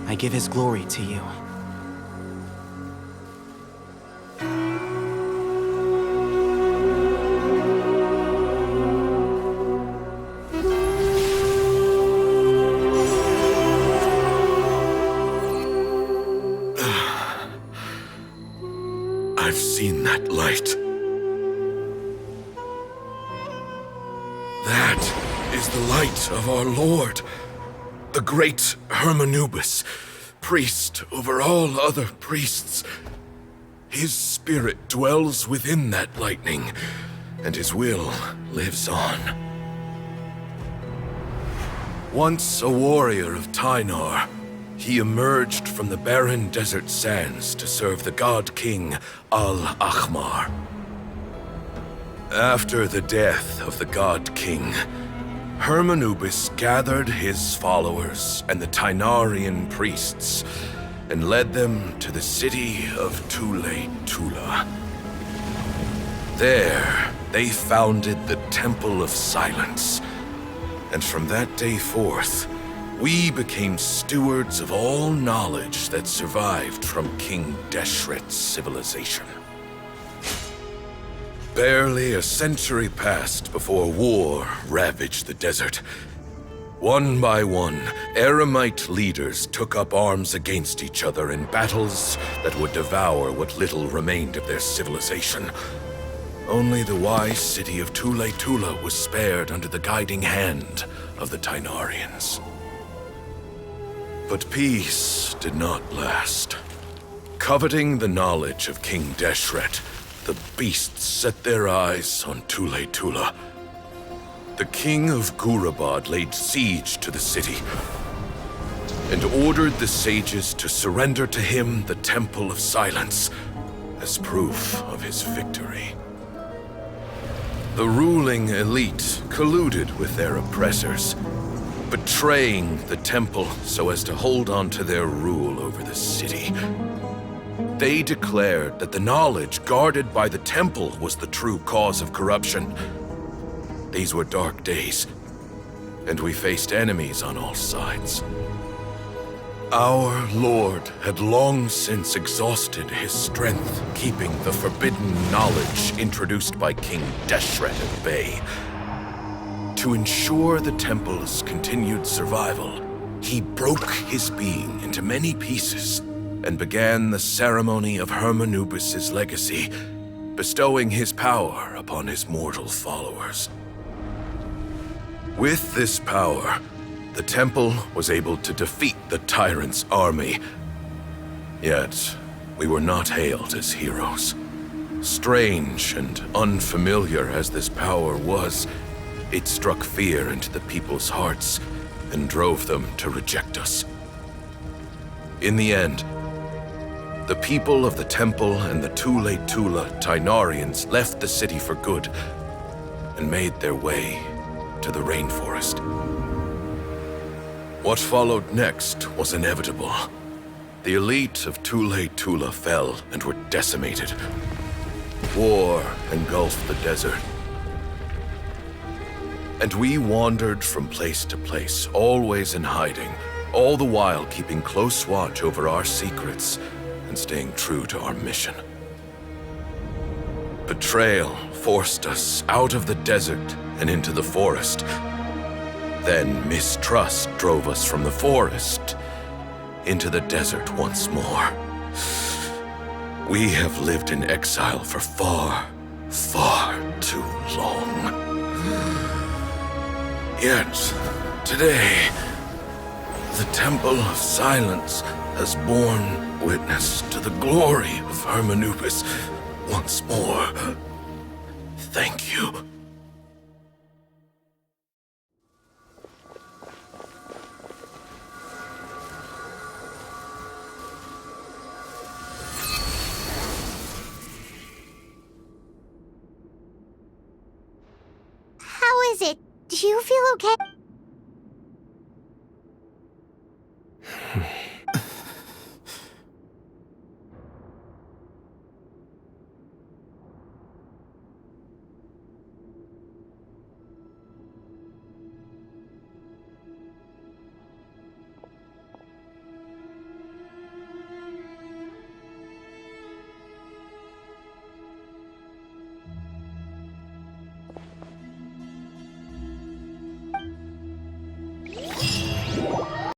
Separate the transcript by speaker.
Speaker 1: I give his glory to you.
Speaker 2: I've seen that light. That is the light of our Lord, the great Hermanubis, priest over all other priests. His spirit dwells within that lightning, and his will lives on. Once a warrior of Tynar, he emerged from the barren desert sands to serve the god king Al-Ahmar. After the death of the god king, Hermanubis gathered his followers and the Tynarian priests and led them to the city of Tule-Tula. There, they founded the Temple of Silence, and from that day forth, we became stewards of all knowledge that survived from King Deshret's civilization. Barely a century passed before war ravaged the desert. One by one, Eremite leaders took up arms against each other in battles that would devour what little remained of their civilization. Only the wise city of Tule-Tula was spared under the guiding hand of the Tynarians. But peace did not last. Coveting the knowledge of King Deshret, the beasts set their eyes on Tule-Tula. The king of Gurabad laid siege to the city and ordered the sages to surrender to him the Temple of Silence as proof of his victory. The ruling elite colluded with their oppressors, betraying the temple so as to hold on to their rule over the city. They declared that the knowledge guarded by the temple was the true cause of corruption. These were dark days, and we faced enemies on all sides. Our Lord had long since exhausted his strength, keeping the forbidden knowledge introduced by King Deshret at bay. To ensure the temple's continued survival, he broke his being into many pieces and began the ceremony of Hermanubis' legacy, bestowing his power upon his mortal followers. With this power, the temple was able to defeat the tyrant's army. Yet, we were not hailed as heroes. Strange and unfamiliar as this power was, it struck fear into the people's hearts and drove them to reject us. In the end, the people of the temple and the Tule-Tula Tynarians left the city for good and made their way to the rainforest. What followed next was inevitable. The elite of Tule-Tula fell and were decimated. War engulfed the desert. And we wandered from place to place, always in hiding, all the while keeping close watch over our secrets and staying true to our mission. Betrayal forced us out of the desert and into the forest. Then mistrust drove us from the forest into the desert once more. We have lived in exile for far, far too long. Yet, today, the Temple of Silence has borne witness to the glory of Hermanubis once more. Thank you.
Speaker 3: How is it? Do you feel okay?